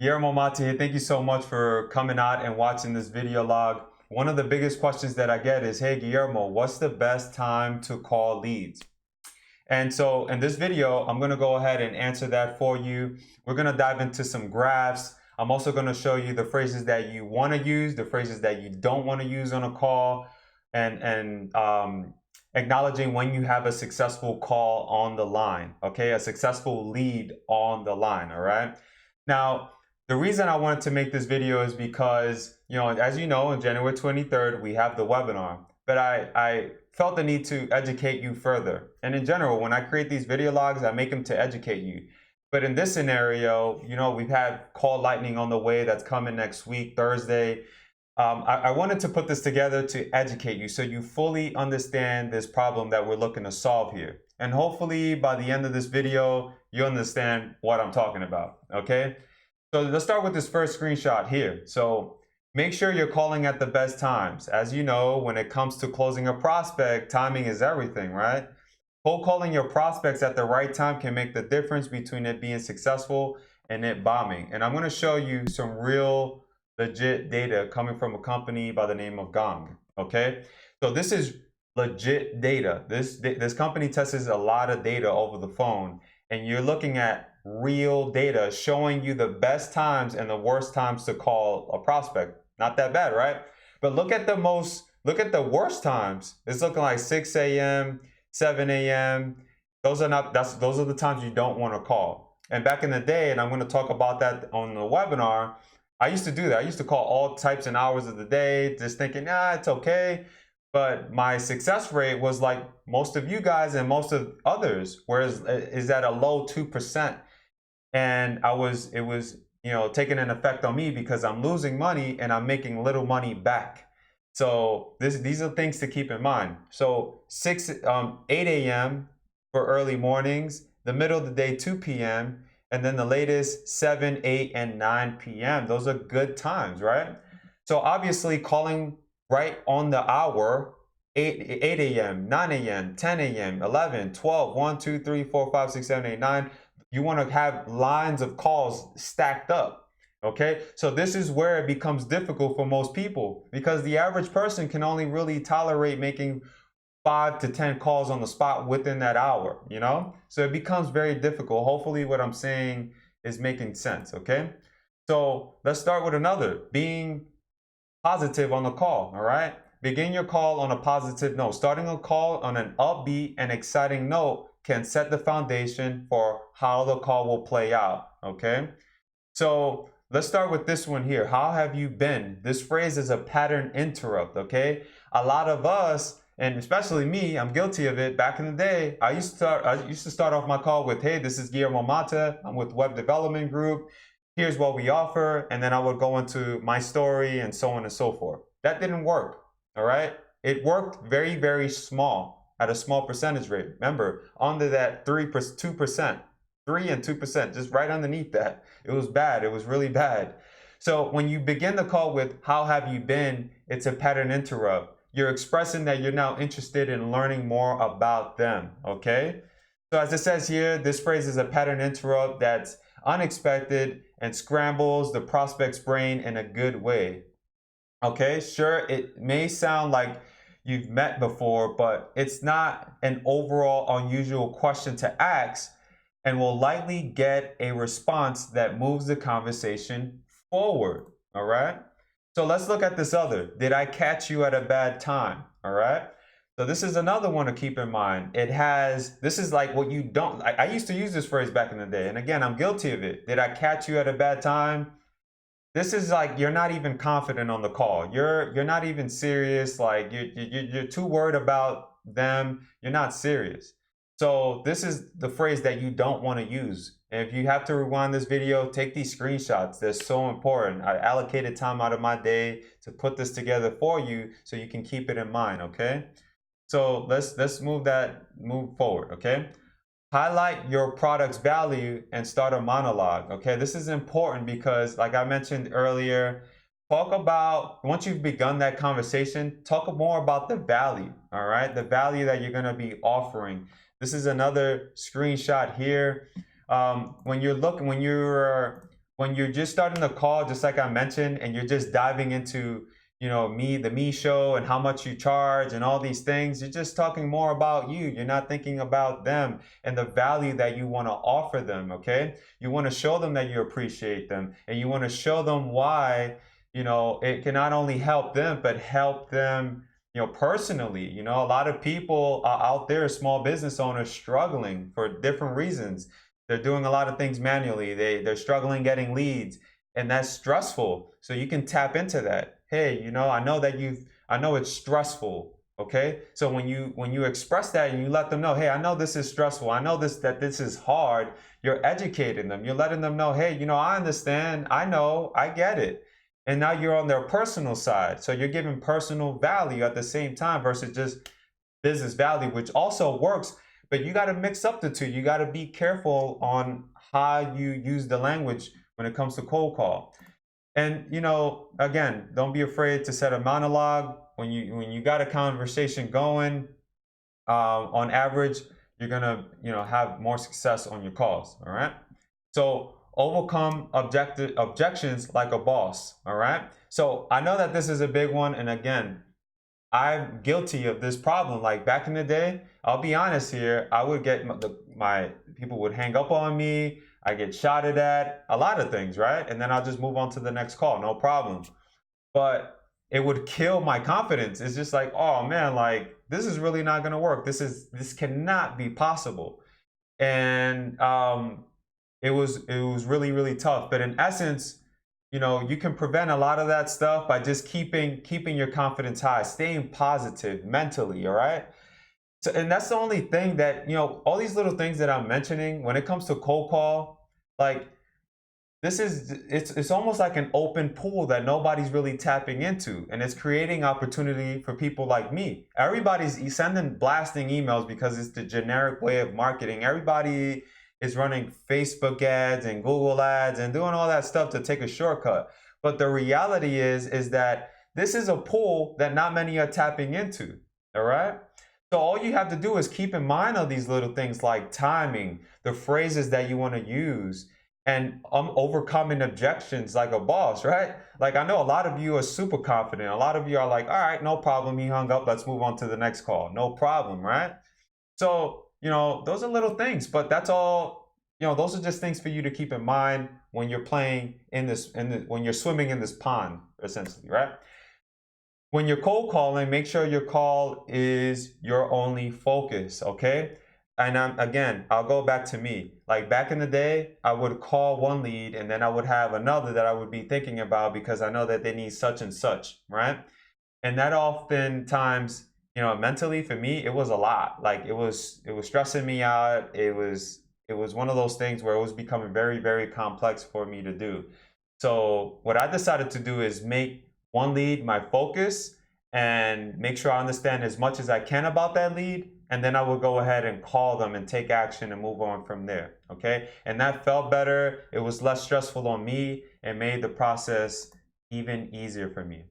Guillermo here. Thank you so much for coming out and watching this video log. One of the biggest questions that I get is, hey Guillermo, what's the best time to call leads? And so in this video, I'm going to go ahead and answer that for you. We're going to dive into some graphs. I'm also going to show you the phrases that you want to use, the phrases that you don't want to use on a call, and acknowledging when you have a successful call on the line, okay? A successful lead on the line, all right? Now, the reason I wanted to make this video is because, as you know, on January 23rd, we have the webinar, but I felt the need to educate you further. And in general, when I create these video logs, I make them to educate you. But in this scenario, we've had Call Lightning on the way that's coming next week, Thursday. I wanted to put this together to educate you so you fully understand this problem that we're looking to solve here. And hopefully by the end of this video, you understand what I'm talking about, okay? So let's start with this first screenshot here. So make sure you're calling at the best times. As you know, when it comes to closing a prospect, timing is everything, right? Cold calling your prospects at the right time can make the difference between it being successful and it bombing. And I'm going to show you some real legit data coming from a company by the name of GONG, okay? So this is legit data. This company tests a lot of data over the phone, and you're looking at real data showing you the best times and the worst times to call a prospect. Not that bad, right? But look at the worst times. It's looking like 6 a.m., 7 a.m. Those are the times you don't want to call. And back in the day, and I'm going to talk about that on the webinar, I used to do that. I used to call all types and hours of the day, just thinking, it's okay. But my success rate was like most of you guys and most of others, whereas is at a low 2%. And it was taking an effect on me because I'm losing money and I'm making little money back. So these are things to keep in mind. So 8 a.m. for early mornings, the middle of the day 2 p.m., and then the latest 7, 8, and 9 p.m. Those are good times, right? So obviously calling right on the hour, 8 a.m., 9 a.m., 10 a.m., 11, 12, 1, 2, 3, 4, 5, 6, 7, 8, 9. You want to have lines of calls stacked up, okay? So this is where it becomes difficult for most people because the average person can only really tolerate making 5 to 10 calls on the spot within that hour, So it becomes very difficult. Hopefully what I'm saying is making sense, okay? So let's start with another, being positive on the call, all right? Begin your call on a positive note. Starting a call on an upbeat and exciting note can set the foundation for how the call will play out, okay? So let's start with this one here. How have you been? This phrase is a pattern interrupt, okay? A lot of us, and especially me, I'm guilty of it. Back in the day, I used to start off my call with, hey, this is Guillermo. I'm with Web Development Group. Here's what we offer. And then I would go into my story and so on and so forth. That didn't work, all right? It worked very, very small, at a small percentage rate. Remember, under that 2%, 3 and 2%, just right underneath that. It was bad. It was really bad. So when you begin the call with, how have you been? It's a pattern interrupt. You're expressing that you're now interested in learning more about them, okay? So as it says here, this phrase is a pattern interrupt that's unexpected and scrambles the prospect's brain in a good way. Okay, sure, it may sound like you've met before, but it's not an overall unusual question to ask and will likely get a response that moves the conversation forward, all right? So let's look at this other. Did I catch you at a bad time? All right. So this is another one to keep in mind. This is like what you don't, I used to use this phrase back in the day. And again, I'm guilty of it. Did I catch you at a bad time? This is like, you're not even confident on the call. You're not even serious. Like you're too worried about them. You're not serious. So this is the phrase that you don't want to use. And if you have to rewind this video, take these screenshots. They're so important. I allocated time out of my day to put this together for you so you can keep it in mind, okay? So let's move forward, okay? Highlight your product's value and start a monologue, okay? This is important because, like I mentioned earlier, once you've begun that conversation, talk more about the value, all right? The value that you're gonna be offering. This is another screenshot here. When you're when you're just starting the call, just like I mentioned, and you're just diving into, the me show and how much you charge and all these things, you're just talking more about you. You're not thinking about them and the value that you want to offer them, okay? You want to show them that you appreciate them, and you want to show them why, it can not only help them, but help them, personally. A lot of people are out there, small business owners, struggling for different reasons. They're doing a lot of things manually. They're struggling getting leads, and that's stressful. So you can tap into that. Hey, I know it's stressful. Okay. So when you express that and you let them know, hey, I know this is stressful. I know that this is hard. You're educating them. You're letting them know, hey, I understand. I know, I get it. And now you're on their personal side. So you're giving personal value at the same time versus just business value, which also works. But you got to mix up the two. You got to be careful on how you use the language when it comes to cold call. And again, don't be afraid to set a monologue when you got a conversation going. On average, you're gonna have more success on your calls. All right. So overcome objections like a boss. All right. So I know that this is a big one, and again, I'm guilty of this problem. Like back in the day, I'll be honest here, I would get my people would hang up on me. I get shouted at, a lot of things, right? And then I'll just move on to the next call, no problem. But it would kill my confidence. It's just like, oh man, like this is really not gonna work. This cannot be possible. And it was really, really tough. But in essence, you can prevent a lot of that stuff by just keeping your confidence high, staying positive mentally, all right? So, and that's the only thing that, all these little things that I'm mentioning when it comes to cold call, like it's almost like an open pool that nobody's really tapping into, and it's creating opportunity for people like me. Everybody's sending blasting emails because it's the generic way of marketing. Everybody is running Facebook ads and Google ads and doing all that stuff to take a shortcut. But the reality is that this is a pool that not many are tapping into, all right? So all you have to do is keep in mind all these little things like timing, the phrases that you want to use, and overcoming objections like a boss, right? Like I know a lot of you are super confident. A lot of you are like, all right, no problem. He hung up. Let's move on to the next call. No problem, right? So, those are little things, but that's all, those are just things for you to keep in mind when you're playing when you're swimming in this pond, essentially, right? When you're cold calling, make sure your call is your only focus, okay? And again, I'll go back to me. Like back in the day, I would call one lead and then I would have another that I would be thinking about because I know that they need such and such, right? And that oftentimes, mentally for me, it was a lot. Like it was stressing me out. It was one of those things where it was becoming very, very complex for me to do. So what I decided to do is make one lead my focus and make sure I understand as much as I can about that lead. And then I will go ahead and call them and take action and move on from there, okay? And that felt better. It was less stressful on me and made the process even easier for me.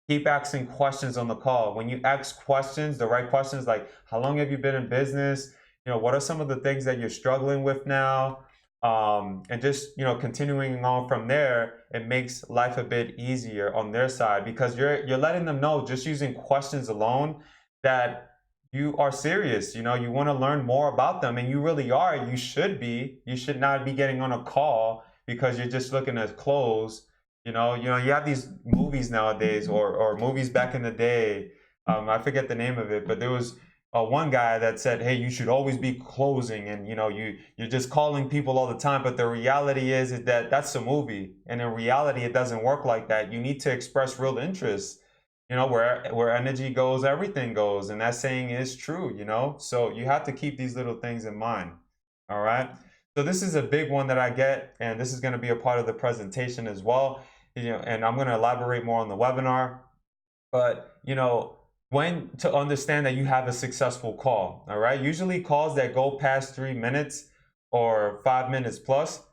Keep asking questions on the call. When you ask questions, the right questions, like how long have you been in business? What are some of the things that you're struggling with now? And just, continuing on from there, it makes life a bit easier on their side because you're letting them know just using questions alone that you are serious. You want to learn more about them, and you really are. You should be. You should not be getting on a call because you're just looking to close. You have these movies nowadays or movies back in the day. I forget the name of it, but there was one guy that said, hey, you should always be closing, and you're just calling people all the time. But the reality is that that's a movie, and in reality it doesn't work like that. You need to express real interest. Where energy goes, everything goes, and that saying is true. So you have to keep these little things in mind. All right. So this is a big one that I get, and this is going to be a part of the presentation as well. And I'm going to elaborate more on the webinar. But when to understand that you have a successful call. All right. Usually calls that go past 3 minutes or 5 minutes plus,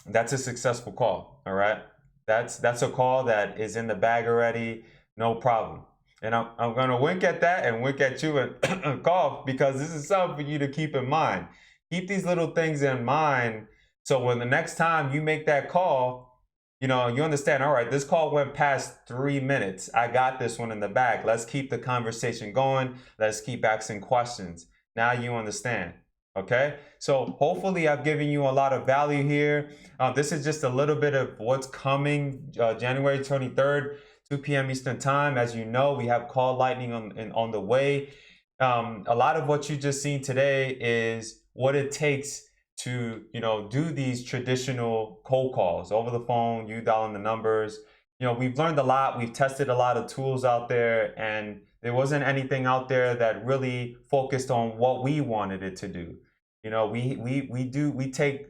that's a successful call. All right. That's a call that is in the bag already, no problem. And I'm going to wink at that and wink at you and cough because this is something for you to keep in mind. Keep these little things in mind So when the next time you make that call, you know, you understand, all right, this call went past 3 minutes. I got this one in the bag. Let's keep the conversation going. Let's keep asking questions. Now you understand. Okay, so hopefully I've given you a lot of value here. This is just a little bit of what's coming January 23rd, 2 p.m. Eastern time. As you know, we have call lightning on the way. A lot of what you just seen today is what it takes to, you know, do these traditional cold calls over the phone, you dialing the numbers. You know, we've learned a lot. We've tested a lot of tools out there, and there wasn't anything out there that really focused on what we wanted it to do. You know, we take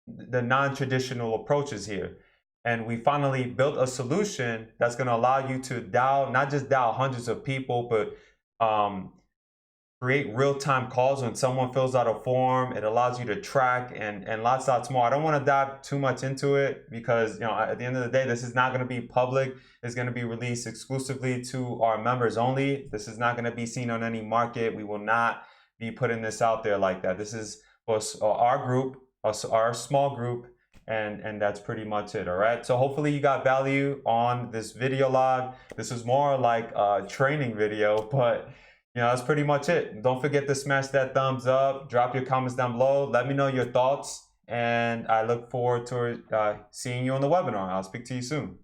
the non-traditional approaches here, and we finally built a solution that's going to allow you to dial, not just dial hundreds of people, but create real-time calls when someone fills out a form. It allows you to track and lots more. I don't want to dive too much into it because, you know, at the end of the day, this is not going to be public. It's going to be released exclusively to our members only. This is not going to be seen on any market. We will not be putting this out there like that. This is for our group, our small group, and that's pretty much it. All right, so hopefully you got value on this video log. This is more like a training video, but you know, that's pretty much it. Don't forget to smash that thumbs up. Drop your comments down below. Let me know your thoughts. And I look forward to seeing you on the webinar. I'll speak to you soon.